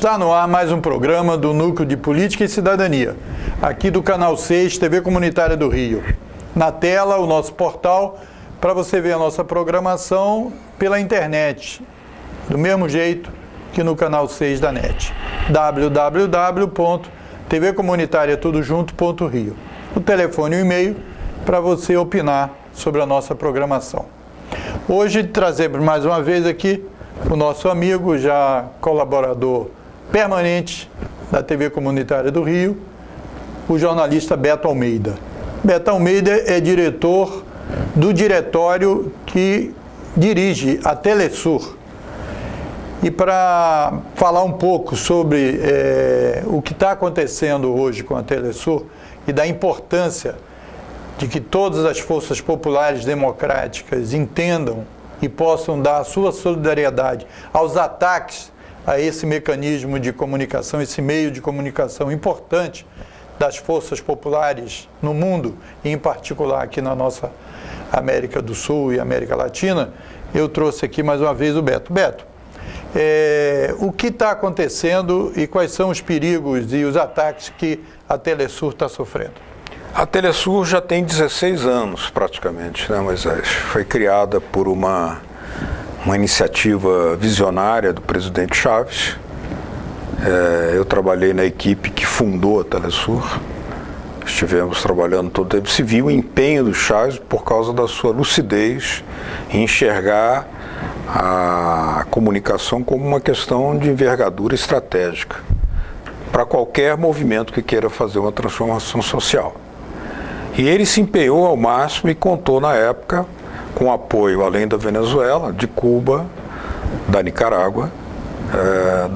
Está no ar mais um programa do Núcleo de Política e Cidadania, aqui do Canal 6, TV Comunitária do Rio. Na tela, o nosso portal, para você ver a nossa programação pela internet, do mesmo jeito que no Canal 6 da NET, www.tvcomunitariatudojunto.rio. O telefone e o e-mail para você opinar sobre a nossa programação. Hoje trazemos mais uma vez aqui o nosso amigo, já colaborador permanente da TV Comunitária do Rio, o jornalista Beto Almeida. Beto Almeida é diretor do diretório que dirige a Telesur. E para falar um pouco sobre o que está acontecendo hoje com a Telesur e da importância de que todas as forças populares democráticas entendam e possam dar a sua solidariedade aos ataques a esse mecanismo de comunicação, esse meio de comunicação importante das forças populares no mundo, e em particular aqui na nossa América do Sul e América Latina, eu trouxe aqui mais uma vez o Beto. Beto, o que está acontecendo e quais são os perigos e os ataques que a Telesur está sofrendo? A Telesur já tem 16 anos praticamente, né, Moisés? Foi criada por uma iniciativa visionária do presidente Chaves. Eu trabalhei na equipe que fundou a Telesur. Estivemos trabalhando todo o tempo. Se viu o empenho do Chaves por causa da sua lucidez em enxergar a comunicação como uma questão de envergadura estratégica para qualquer movimento que queira fazer uma transformação social. E ele se empenhou ao máximo e contou na época com apoio, além da Venezuela, de Cuba, da Nicarágua,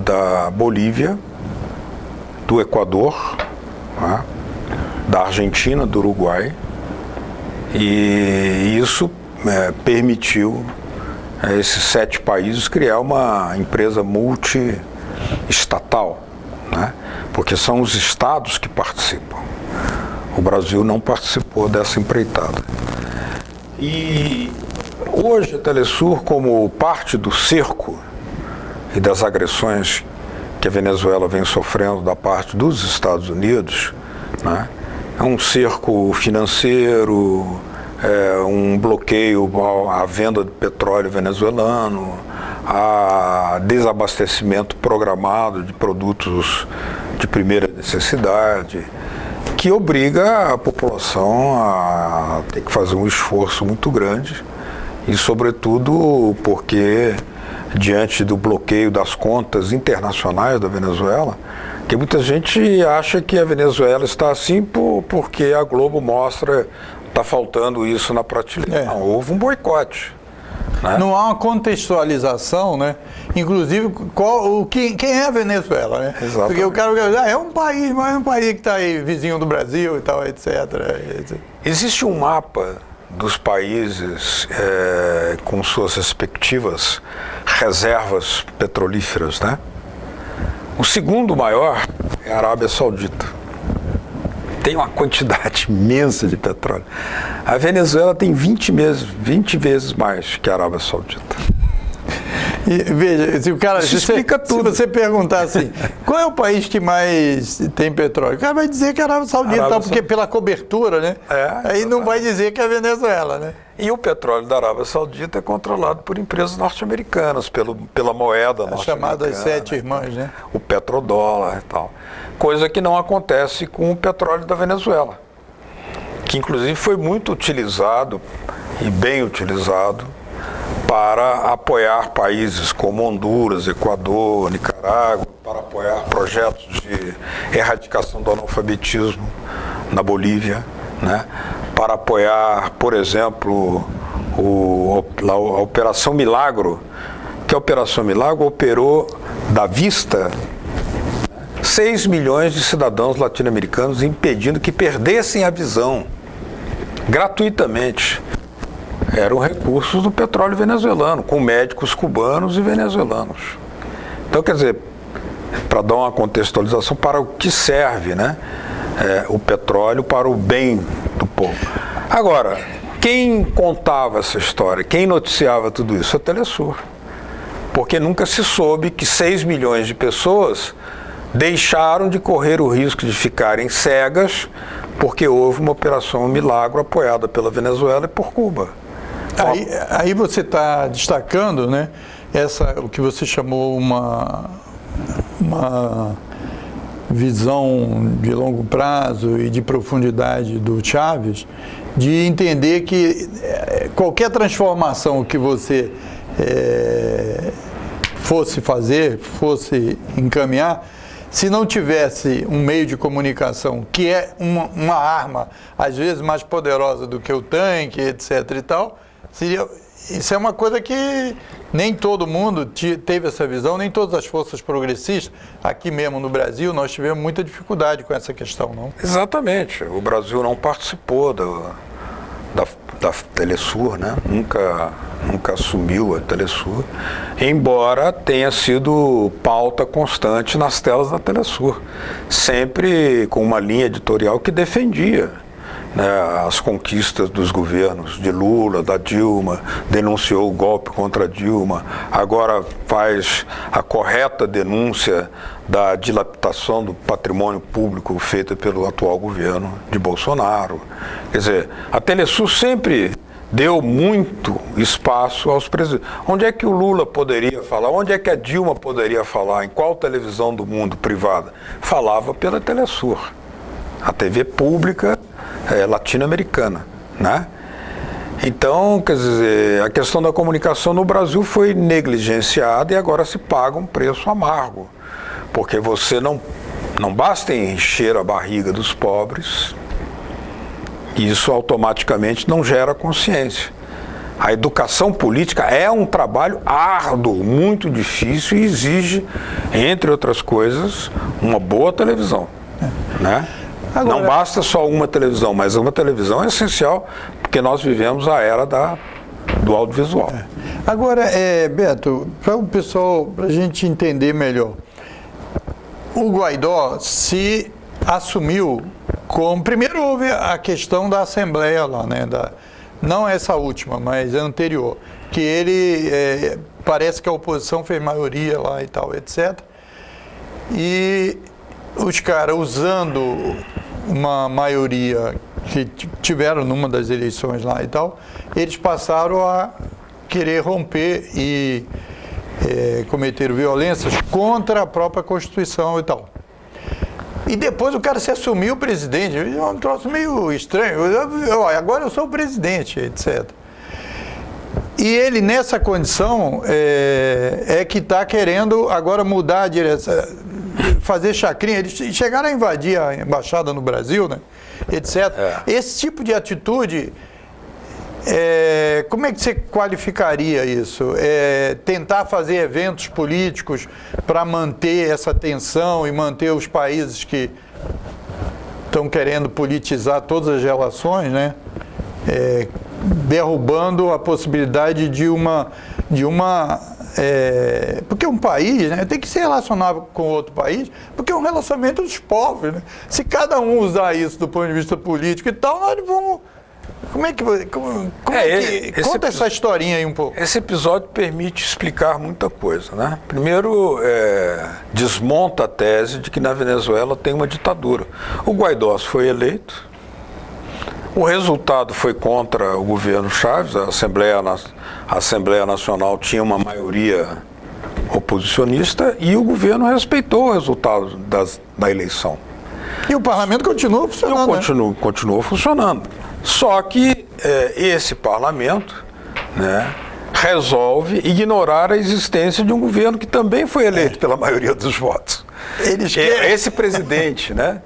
da Bolívia, do Equador, né, da Argentina, do Uruguai, e isso permitiu a esses 7 países criar uma empresa multiestatal, né, porque são os estados que participam. O Brasil não participou dessa empreitada. E hoje a Telesur, como parte do cerco e das agressões que a Venezuela vem sofrendo da parte dos Estados Unidos, né, é um cerco financeiro, um bloqueio à venda de petróleo venezuelano, a desabastecimento programado de produtos de primeira necessidade, que obriga a população a ter que fazer um esforço muito grande e, sobretudo, porque diante do bloqueio das contas internacionais da Venezuela, que muita gente acha que a Venezuela está assim porque a Globo mostra está faltando isso na prateleira. Não, houve um boicote. Né? Não há uma contextualização, né? Inclusive, quem é a Venezuela, né? Exatamente. Porque o cara é um país, mas é um país que está aí vizinho do Brasil e tal, etc. Existe um mapa dos países com suas respectivas reservas petrolíferas, né? O segundo maior é a Arábia Saudita. Tem uma quantidade imensa de petróleo. A Venezuela tem 20 vezes mais que a Arábia Saudita. E, veja, se o cara, explica tudo. Se você perguntar assim, qual é o país que mais tem petróleo? O cara vai dizer que é a Arábia Saudita, porque pela cobertura, né? Aí não vai dizer que é a Venezuela, né? E o petróleo da Arábia Saudita é controlado por empresas norte-americanas, pela moeda norte-americana. Chamadas 7 irmãs, né? O petrodólar e tal. Coisa que não acontece com o petróleo da Venezuela, que inclusive foi muito utilizado e bem utilizado para apoiar países como Honduras, Equador, Nicarágua, para apoiar projetos de erradicação do analfabetismo na Bolívia, né? Para apoiar, por exemplo, a Operação Milagro, que a Operação Milagro operou da vista 6 milhões de cidadãos latino-americanos, impedindo que perdessem a visão gratuitamente. Eram recursos do petróleo venezuelano, com médicos cubanos e venezuelanos. Então, quer dizer, para dar uma contextualização para o que serve, né, o petróleo para o bem do povo. Agora, quem contava essa história, quem noticiava tudo isso? A Telesur. porque nunca se soube que 6 milhões de pessoas deixaram de correr o risco de ficarem cegas porque houve uma operação Milagro apoiada pela Venezuela e por Cuba. Aí você está destacando, né, o que você chamou uma visão de longo prazo e de profundidade do Chávez, de entender que qualquer transformação que você fosse fazer, fosse encaminhar, se não tivesse um meio de comunicação que é uma arma, às vezes mais poderosa do que o tanque, etc. e tal, isso é uma coisa que nem todo mundo teve essa visão, nem todas as forças progressistas, aqui mesmo no Brasil, nós tivemos muita dificuldade com essa questão, não? Exatamente. O Brasil não participou da Telesur, né? Nunca assumiu a Telesur, embora tenha sido pauta constante nas telas da Telesur, sempre com uma linha editorial que defendia, né, as conquistas dos governos de Lula, da Dilma, denunciou o golpe contra Dilma, agora faz a correta denúncia da dilapidação do patrimônio público feita pelo atual governo de Bolsonaro. Quer dizer, a Telesur sempre deu muito espaço aos presidentes. Onde é que o Lula poderia falar? Onde é que a Dilma poderia falar? Em qual televisão do mundo privada? Falava pela Telesur, a TV pública latino-americana, né? Então, quer dizer, a questão da comunicação no Brasil foi negligenciada e agora se paga um preço amargo, porque você não basta encher a barriga dos pobres, e isso automaticamente não gera consciência. A educação política é um trabalho árduo, muito difícil e exige, entre outras coisas, uma boa televisão, né? Agora, não basta só uma televisão, mas uma televisão é essencial, porque nós vivemos a era do audiovisual. Agora, Beto, para o pessoal, para a gente entender melhor, o Guaidó se assumiu como... Primeiro houve a questão da Assembleia lá, né? Não essa última, mas a anterior, que ele, parece que a oposição fez maioria lá e tal, etc. E os caras usando uma maioria que tiveram numa das eleições lá e tal, eles passaram a querer romper e cometeram violências contra a própria Constituição e tal. E depois o cara se assumiu presidente, é um troço meio estranho, agora eu sou o presidente, etc. E ele, nessa condição, que está querendo agora mudar a direção, fazer chacrinha. Eles chegaram a invadir a embaixada no Brasil, né, etc. Esse tipo de atitude, como é que você qualificaria isso? Tentar fazer eventos políticos para manter essa tensão e manter os países que estão querendo politizar todas as relações, né? Derrubando a possibilidade de uma porque um país, né, tem que se relacionar com outro país, porque é um relacionamento dos povos, né? Se cada um usar isso do ponto de vista político e tal, nós vamos... Conta essa historinha aí um pouco. Esse episódio permite explicar muita coisa, né? Primeiro, desmonta a tese de que na Venezuela tem uma ditadura. O Guaidó foi eleito, o resultado foi contra o governo Chávez, a Assembleia Nacional tinha uma maioria oposicionista e o governo respeitou o resultado da eleição. E o parlamento continua funcionando. Continuou funcionando. Só que esse parlamento, né, resolve ignorar a existência de um governo que também foi eleito pela maioria dos votos. Esse presidente, né?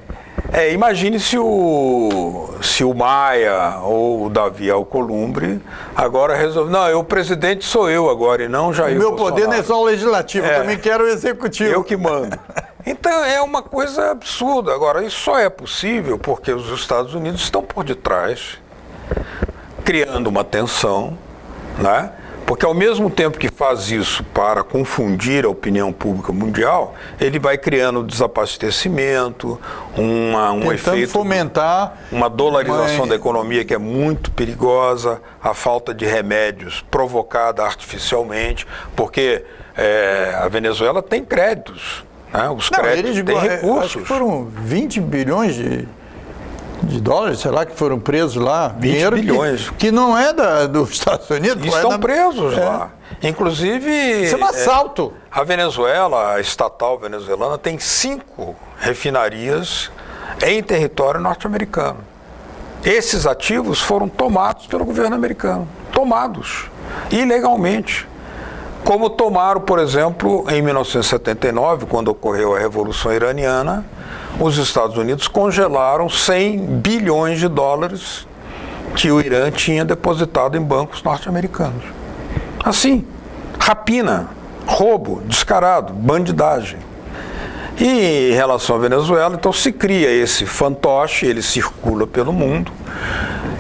Imagine se o Maia ou o Davi Alcolumbre agora resolve, não, o presidente sou eu agora e não Jair Bolsonaro. O meu poder não é só o legislativo, eu também quero o executivo. Eu que mando. Então é uma coisa absurda. Agora, isso só é possível porque os Estados Unidos estão por detrás, criando uma tensão, né? Porque ao mesmo tempo que faz isso para confundir a opinião pública mundial, ele vai criando desabastecimento, um efeito... fomentar... Uma dolarização da economia que é muito perigosa, a falta de remédios provocada artificialmente, porque a Venezuela tem créditos, né? Os Não, créditos têm recursos. Acho que foram 20 bilhões de dólares, sei lá, que foram presos lá. 20 bilhões. Que não é dos Estados Unidos. Estão presos lá. Inclusive... Isso é um assalto. A Venezuela, a estatal venezuelana, tem 5 refinarias em território norte-americano. Esses ativos foram tomados pelo governo americano. Tomados. Ilegalmente. Como tomaram, por exemplo, em 1979, quando ocorreu a Revolução Iraniana, os Estados Unidos congelaram 100 bilhões de dólares que o Irã tinha depositado em bancos norte-americanos. Assim, rapina, roubo, descarado, bandidagem. E em relação à Venezuela, então se cria esse fantoche, ele circula pelo mundo,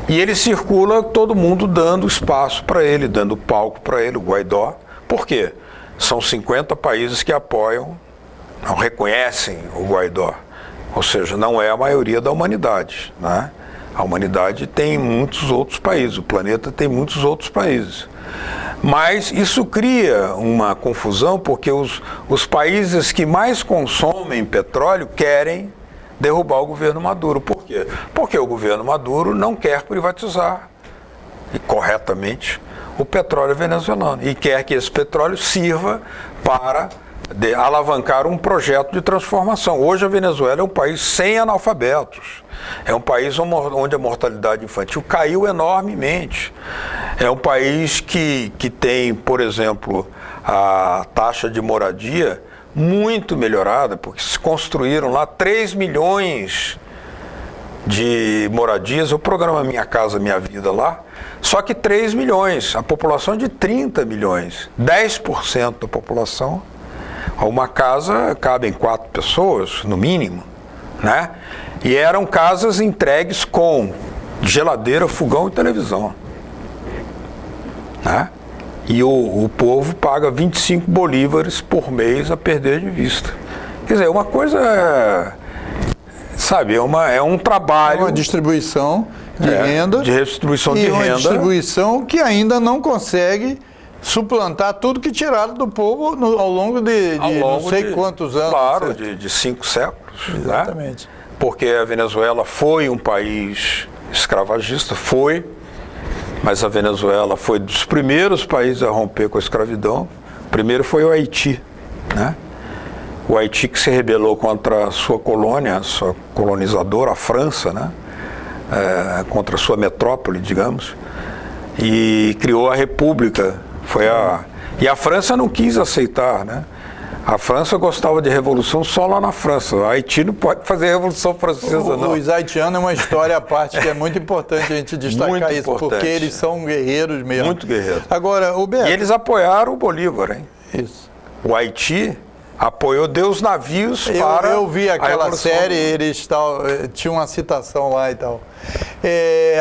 e ele circula todo mundo dando espaço para ele, dando palco para ele, o Guaidó. Por quê? São 50 países que apoiam, não reconhecem o Guaidó. Ou seja, não é a maioria da humanidade, né? A humanidade tem muitos outros países, o planeta tem muitos outros países. Mas isso cria uma confusão porque os países que mais consomem petróleo querem derrubar o governo Maduro. Por quê? Porque o governo Maduro não quer privatizar, e corretamente, o petróleo venezuelano e quer que esse petróleo sirva para alavancar um projeto de transformação. Hoje a Venezuela é um país sem analfabetos, é um país onde a mortalidade infantil caiu enormemente, é um país que tem, por exemplo, a taxa de moradia muito melhorada, porque se construíram lá 3 milhões de moradias, o programa Minha Casa Minha Vida lá, só que 3 milhões, a população é de 30 milhões, 10% da população. Uma casa cabem 4 pessoas, no mínimo, né? E eram casas entregues com geladeira, fogão e televisão, né? E o povo paga 25 bolívares por mês a perder de vista. Quer dizer, uma coisa, sabe, é um trabalho... Uma distribuição de renda. De redistribuição de renda. E uma distribuição que ainda não consegue suplantar tudo que tiraram do povo ao longo de não sei quantos anos. Claro, de 5 séculos. Exatamente. Né? Porque a Venezuela foi um país escravagista, mas a Venezuela foi dos primeiros países a romper com a escravidão. O primeiro foi o Haiti, né? O Haiti que se rebelou contra a sua colônia, a sua colonizadora, a França, né? Contra a sua metrópole, digamos, e criou a República. E a França não quis aceitar, né? A França gostava de revolução só lá na França. O Haiti não pode fazer revolução francesa, não. Os haitianos é uma história à parte que é muito importante a gente destacar muito isso, importante. Porque eles são guerreiros mesmo. Muito guerreiros. Agora, o Beto... E eles apoiaram o Bolívar, hein? Isso. O Haiti apoiou, deu os navios para... Eu vi aquela série, eles tinham uma citação lá e tal.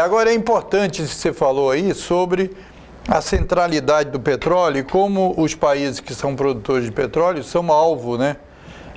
Agora, é importante que você falou aí sobre a centralidade do petróleo e como os países que são produtores de petróleo são alvo, né?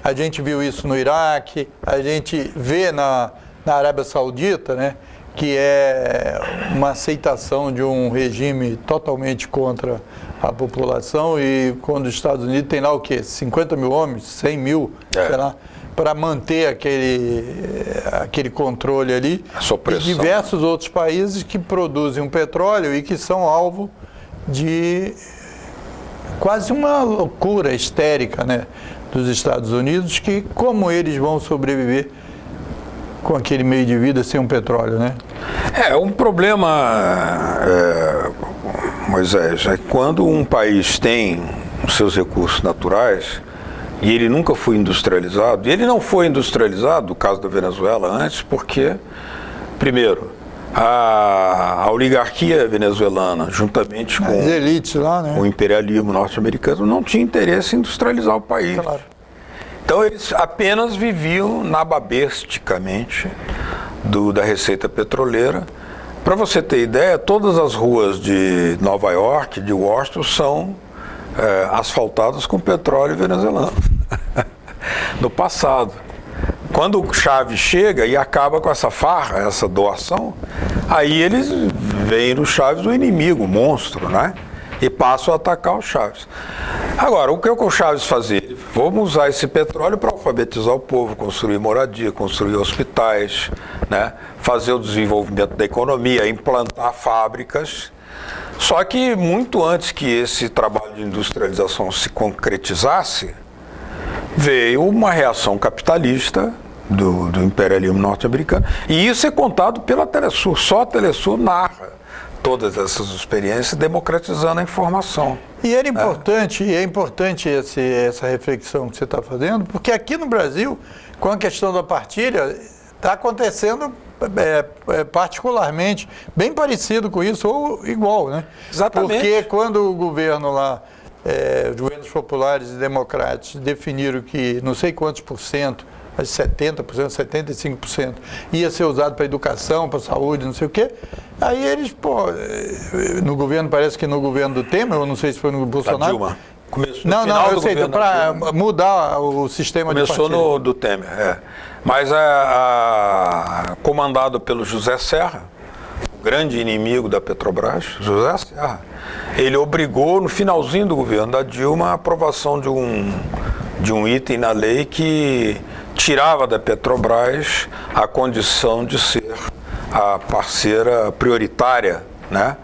A gente viu isso no Iraque, a gente vê na Arábia Saudita, né? Que é uma aceitação de um regime totalmente contra a população, e quando os Estados Unidos tem lá o quê? 50 mil homens, 100 mil, sei lá, para manter aquele controle ali. E diversos outros países que produzem um petróleo e que são alvo de quase uma loucura histérica, né, dos Estados Unidos, que como eles vão sobreviver com aquele meio de vida sem um petróleo, né? Um problema, Moisés, é que quando um país tem os seus recursos naturais e ele nunca foi industrializado, e ele não foi industrializado, no caso da Venezuela, antes, porque, primeiro, a oligarquia venezuelana, juntamente com as elites lá, né, o imperialismo norte-americano, não tinha interesse em industrializar o país. Claro. Então eles apenas viviam nababesticamente da receita petroleira. Para você ter ideia, todas as ruas de Nova York, de Washington, são asfaltadas com petróleo venezuelano. No passado. Quando o Chávez chega e acaba com essa farra, essa doação, aí eles veem no Chávez o inimigo, o monstro, né? E passam a atacar o Chávez. Agora, o que o Chaves fazia? Vamos usar esse petróleo para alfabetizar o povo, construir moradia, construir hospitais, né? Fazer o desenvolvimento da economia, implantar fábricas. Só que muito antes que esse trabalho de industrialização se concretizasse, veio uma reação capitalista do imperialismo norte-americano. E isso é contado pela Telesur. Só a Telesur narra todas essas experiências, democratizando a informação. E é importante essa reflexão que você está fazendo, porque aqui no Brasil, com a questão da partilha, está acontecendo particularmente bem parecido com isso, ou igual, né? Exatamente. Porque quando o governo lá, os governos populares e democráticos definiram que não sei quantos por cento, 70%, 75% ia ser usado para educação, para saúde, não sei o quê. Aí eles, no governo, parece que no governo do Temer, eu não sei se foi no Bolsonaro. Dilma. Começou Não, eu sei, para mudar o sistema de partilha. Começou do Temer, Mas comandado pelo José Serra, o grande inimigo da Petrobras, José Serra, ele obrigou, no finalzinho do governo da Dilma, a aprovação de um item na lei que tirava da Petrobras a condição de ser a parceira prioritária, né?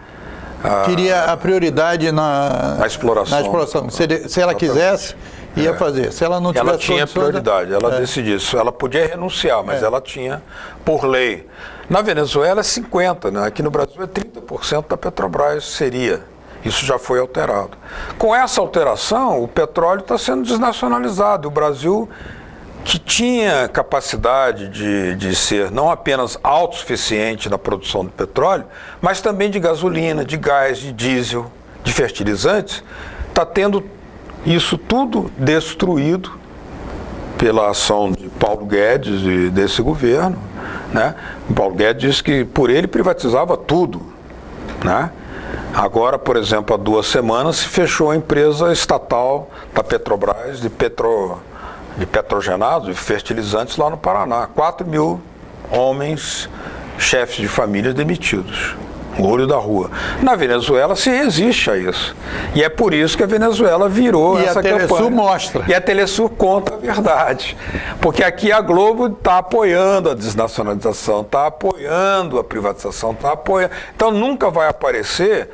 Queria a prioridade na exploração. Se ela quisesse, ia fazer. Se ela não tivesse ela tinha prioridade, ela decidia isso. Ela podia renunciar, mas ela tinha por lei. Na Venezuela é 50%, né? Aqui no Brasil é 30% da Petrobras seria. Isso já foi alterado. Com essa alteração, o petróleo está sendo desnacionalizado. O Brasil, que tinha capacidade de ser não apenas autossuficiente na produção de petróleo, mas também de gasolina, de gás, de diesel, de fertilizantes, está tendo isso tudo destruído pela ação de Paulo Guedes e desse governo, né? Paulo Guedes disse que por ele privatizava tudo, né? Agora, por exemplo, há 2 semanas se fechou a empresa estatal da Petrobras de petrogenados e fertilizantes lá no Paraná. 4.000 homens, chefes de família demitidos. O olho da rua. Na Venezuela se resiste a isso. E é por isso que a Venezuela virou essa campanha. E a Telesur mostra. E a Telesur conta a verdade. Porque aqui a Globo está apoiando a desnacionalização, está apoiando a privatização, está apoiando. Então nunca vai aparecer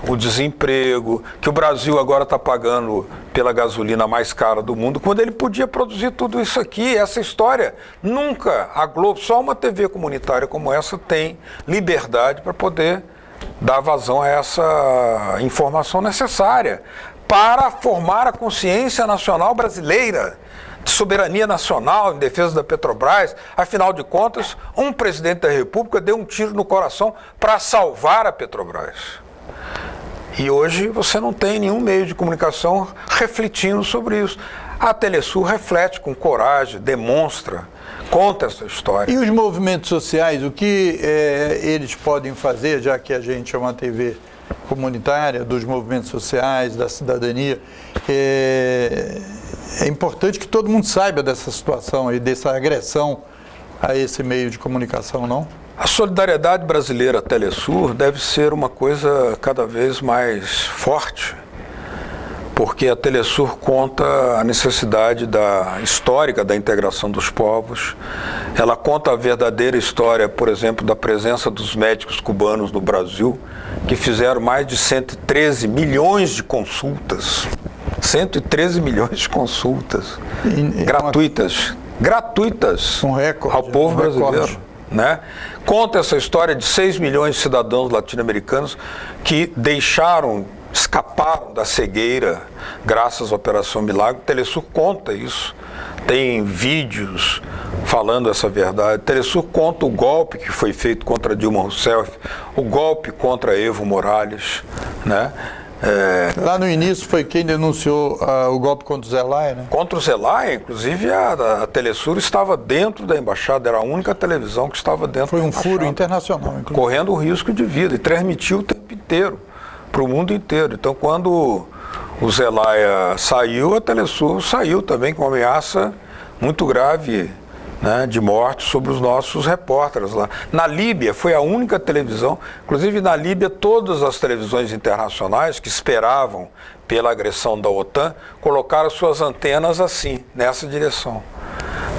o desemprego, que o Brasil agora está pagando pela gasolina mais cara do mundo, quando ele podia produzir tudo isso aqui. Essa história, nunca a Globo, só uma TV comunitária como essa tem liberdade para poder dar vazão a essa informação necessária para formar a consciência nacional brasileira, de soberania nacional em defesa da Petrobras. Afinal de contas, um presidente da República deu um tiro no coração para salvar a Petrobras. E hoje você não tem nenhum meio de comunicação refletindo sobre isso. A Telesur reflete com coragem, demonstra, conta essa história. E os movimentos sociais, o que eles podem fazer, já que a gente é uma TV comunitária, dos movimentos sociais, da cidadania, é importante que todo mundo saiba dessa situação e dessa agressão a esse meio de comunicação, não? A solidariedade brasileira Telesur deve ser uma coisa cada vez mais forte, porque a Telesur conta a necessidade histórica da integração dos povos. Ela conta a verdadeira história, por exemplo, da presença dos médicos cubanos no Brasil, que fizeram mais de 113 milhões de consultas. 113 milhões de consultas gratuitas ao povo brasileiro. Né? Conta essa história de 6 milhões de cidadãos latino-americanos que escaparam da cegueira graças à Operação Milagre. Telesur conta isso, tem vídeos falando essa verdade. Telesur conta o golpe que foi feito contra Dilma Rousseff, o golpe contra Evo Morales, né? Lá no início foi quem denunciou o golpe contra o Zelaya, né? Contra o Zelaya, inclusive a Telesur estava dentro da embaixada, era a única televisão que estava dentro da embaixada. Foi um furo internacional, inclusive. Correndo o risco de vida e transmitiu o tempo inteiro, para o mundo inteiro. Então, quando o Zelaya saiu, a Telesur saiu também com uma ameaça muito grave, né, de morte sobre os nossos repórteres lá. Na Líbia foi a única televisão, inclusive na Líbia todas as televisões internacionais que esperavam pela agressão da OTAN, colocaram suas antenas assim, nessa direção,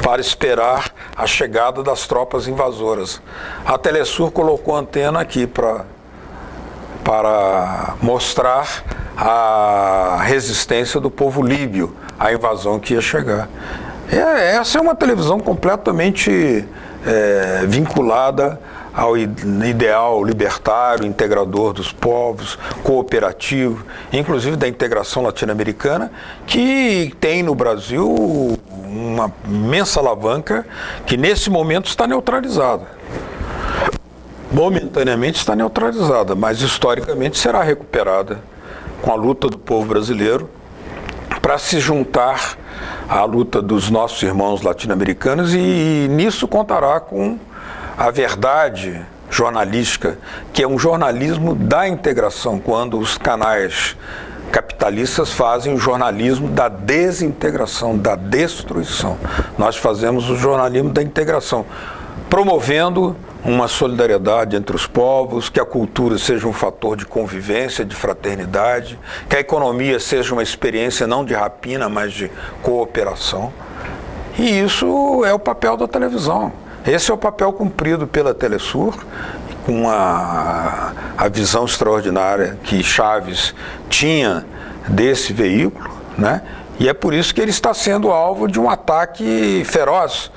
para esperar a chegada das tropas invasoras. A Telesur colocou a antena aqui para mostrar a resistência do povo líbio à invasão que ia chegar. Essa é uma televisão completamente vinculada ao ideal libertário, integrador dos povos, cooperativo, inclusive da integração latino-americana, que tem no Brasil uma imensa alavanca que nesse momento está neutralizada. Momentaneamente está neutralizada, mas historicamente será recuperada com a luta do povo brasileiro para se juntar à luta dos nossos irmãos latino-americanos, e nisso contará com a verdade jornalística, que é um jornalismo da integração, quando os canais capitalistas fazem o jornalismo da desintegração, da destruição. Nós fazemos o jornalismo da integração, promovendo uma solidariedade entre os povos, que a cultura seja um fator de convivência, de fraternidade, que a economia seja uma experiência não de rapina, mas de cooperação. E isso é o papel da televisão. Esse é o papel cumprido pela Telesur, com a visão extraordinária que Chaves tinha desse veículo, né? E é por isso que ele está sendo alvo de um ataque feroz.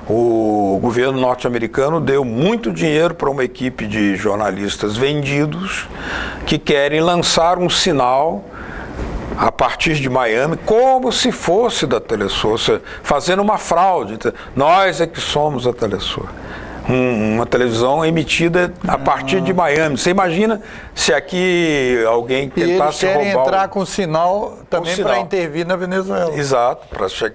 O governo norte-americano deu muito dinheiro para uma equipe de jornalistas vendidos que querem lançar um sinal a partir de Miami, como se fosse da Telesur, fazendo uma fraude. Nós é que somos a Telesur. Uma televisão emitida a partir de Miami. Você imagina se aqui alguém tentasse roubar... E eles querem entrar com sinal também para intervir na Venezuela. Exato,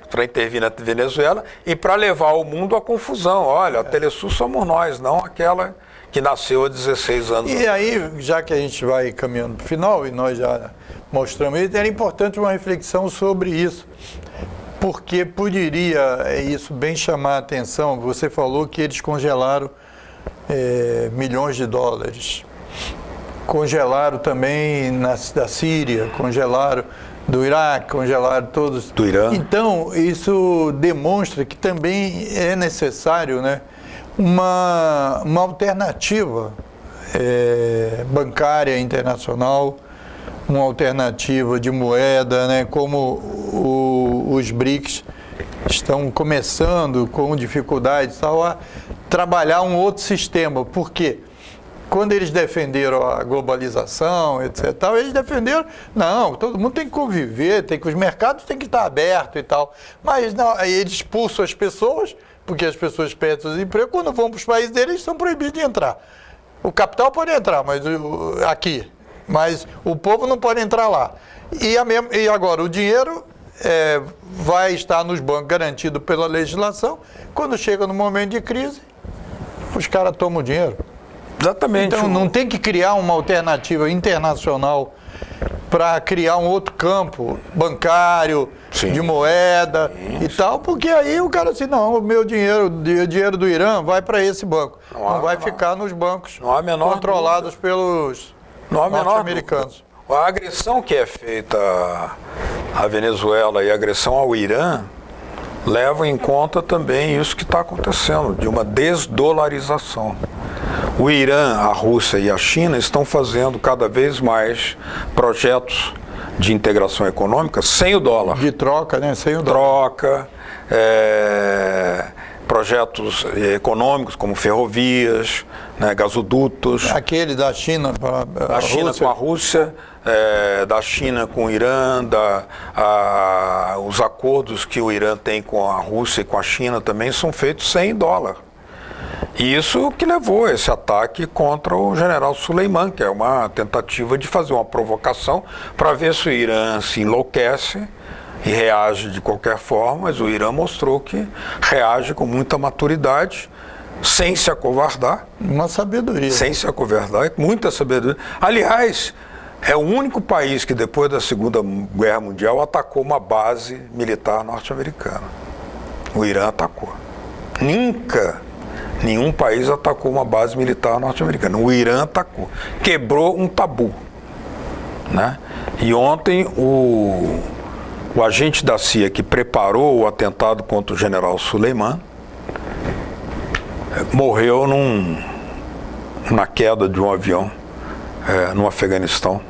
para intervir na Venezuela e para levar o mundo à confusão. Olha, a Telesur somos nós, não aquela que nasceu há 16 anos. E aí, já que a gente vai caminhando para o final, e nós já mostramos isso, era importante uma reflexão sobre isso. Porque poderia isso bem chamar a atenção. Você falou que eles congelaram milhões de dólares. Congelaram também da Síria, congelaram do Iraque, congelaram todos. Do Irã. Então, isso demonstra que também é necessário, né, uma alternativa bancária internacional, uma alternativa de moeda, né, como os BRICS estão começando com dificuldades tal, a trabalhar um outro sistema. Por quê? Quando eles defenderam a globalização, etc., tal, eles defenderam, não, todo mundo tem que conviver, os mercados têm que estar abertos e tal. Mas não, aí eles expulsam as pessoas, porque as pessoas perdem os empregos, quando vão para os países deles, eles são proibidos de entrar. O capital pode entrar, mas aqui, mas o povo não pode entrar lá. E agora, o dinheiro vai estar nos bancos garantido pela legislação. Quando chega no momento de crise, os caras tomam o dinheiro. Exatamente. Então não tem que criar uma alternativa internacional para criar um outro campo bancário, sim, de moeda, isso, e tal, porque aí o cara assim, não, o meu dinheiro, o dinheiro do Irã vai para esse banco. Não vai ficar nos bancos controlados pelos norte-americanos. A agressão que é feita à Venezuela e a agressão ao Irã levam em conta também isso que está acontecendo, de uma desdolarização. O Irã, a Rússia e a China estão fazendo cada vez mais projetos de integração econômica sem o dólar. De troca, né? Sem o dólar. Troca, projetos econômicos como ferrovias, né, gasodutos. Aquele da China para a China Rússia. Com a Rússia, da China com o Irã, os acordos que o Irã tem com a Rússia e com a China também são feitos sem dólar. E isso que levou esse ataque contra o general Suleiman, que é uma tentativa de fazer uma provocação para ver se o Irã se enlouquece e reage de qualquer forma, mas o Irã mostrou que reage com muita maturidade, sem se acovardar. Uma sabedoria. Sem se acovardar, muita sabedoria. Aliás, é o único país que depois da Segunda Guerra Mundial atacou uma base militar norte-americana. O Irã atacou. Nunca nenhum país atacou uma base militar norte-americana. O Irã atacou. Quebrou um tabu, né? E ontem o agente da CIA que preparou o atentado contra o general Soleimani morreu na queda de um avião no Afeganistão,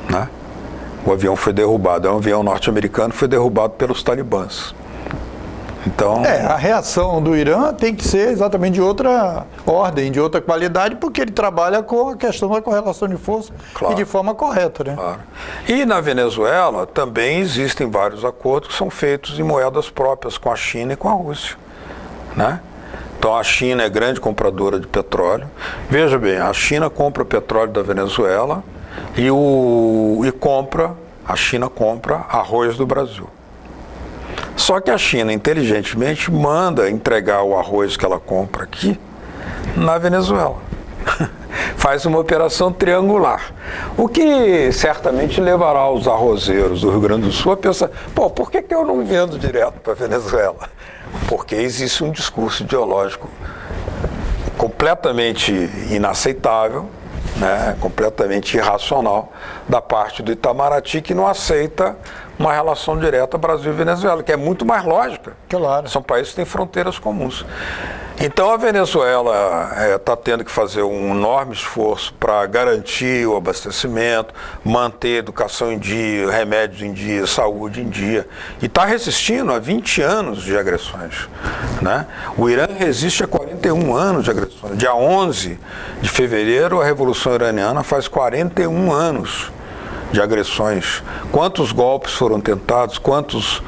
né? O avião foi derrubado, é um avião norte-americano, foi derrubado pelos talibãs. Então, a reação do Irã tem que ser exatamente de outra ordem, de outra qualidade, porque ele trabalha com a questão da correlação de força, claro, e de forma correta, né? Claro. E na Venezuela também existem vários acordos que são feitos em moedas próprias com a China e com a Rússia, né? Então a China é grande compradora de petróleo. Veja bem, a China compra petróleo da Venezuela e a China compra arroz do Brasil. Só que a China, inteligentemente, manda entregar o arroz que ela compra aqui na Venezuela. Faz uma operação triangular. O que certamente levará os arrozeiros do Rio Grande do Sul a pensar, por que eu não vendo direto para a Venezuela? Porque existe um discurso ideológico completamente inaceitável, né, completamente irracional da parte do Itamaraty, que não aceita uma relação direta Brasil e Venezuela, que é muito mais lógica. Claro. São países que têm fronteiras comuns. Então a Venezuela está tendo que fazer um enorme esforço para garantir o abastecimento, manter educação em dia, remédios em dia, saúde em dia, e está resistindo a 20 anos de agressões, né? O Irã resiste a 41 anos de agressões. Dia 11 de fevereiro, a Revolução Iraniana faz 41 anos de agressões. Quantos golpes foram tentados, quantos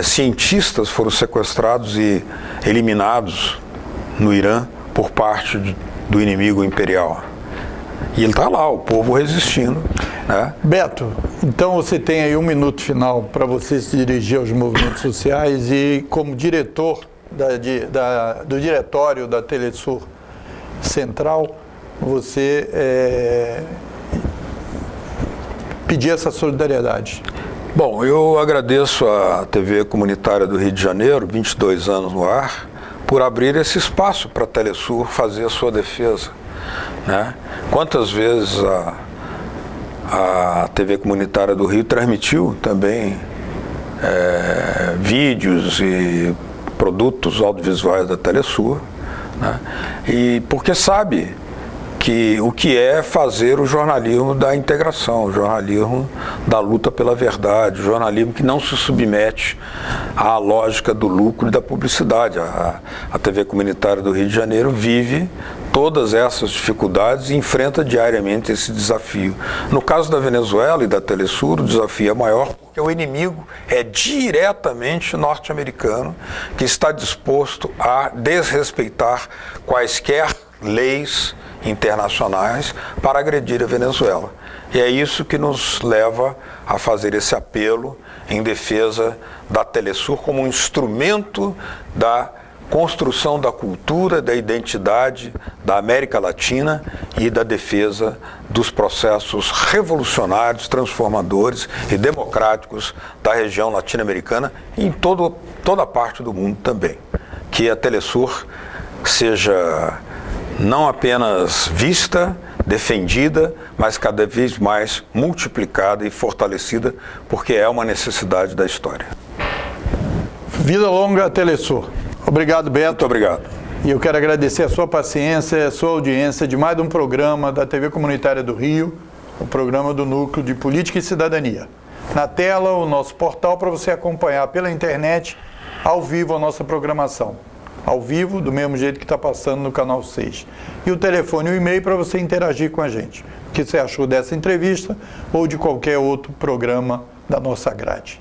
cientistas foram sequestrados e eliminados no Irã por parte do inimigo imperial. E ele está lá, o povo resistindo, né? Beto, então você tem aí um minuto final para você se dirigir aos movimentos sociais e como diretor do diretório da Telesur Central, você pedir essa solidariedade. Bom, eu agradeço à TV Comunitária do Rio de Janeiro, 22 anos no ar, por abrir esse espaço para a Telesur fazer a sua defesa, né? Quantas vezes a TV Comunitária do Rio transmitiu também vídeos e produtos audiovisuais da Telesur, né? E porque sabe que o que é fazer o jornalismo da integração, o jornalismo da luta pela verdade, o jornalismo que não se submete à lógica do lucro e da publicidade. A TV Comunitária do Rio de Janeiro vive todas essas dificuldades e enfrenta diariamente esse desafio. No caso da Venezuela e da Telesur, o desafio é maior porque o inimigo é diretamente norte-americano, que está disposto a desrespeitar quaisquer leis internacionais para agredir a Venezuela. E é isso que nos leva a fazer esse apelo em defesa da Telesur como um instrumento da construção da cultura, da identidade da América Latina e da defesa dos processos revolucionários, transformadores e democráticos da região latino-americana e em toda a parte do mundo também. Que a Telesur seja não apenas vista, defendida, mas cada vez mais multiplicada e fortalecida, porque é uma necessidade da história. Vida longa, Telesur. Obrigado, Beto. Muito obrigado. E eu quero agradecer a sua paciência, a sua audiência de mais um programa da TV Comunitária do Rio, o programa do Núcleo de Política e Cidadania. Na tela, o nosso portal para você acompanhar pela internet, ao vivo, a nossa programação. Ao vivo, do mesmo jeito que está passando no Canal 6. E o telefone e o e-mail para você interagir com a gente. O que você achou dessa entrevista ou de qualquer outro programa da nossa grade.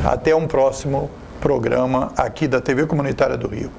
Até um próximo programa aqui da TV Comunitária do Rio.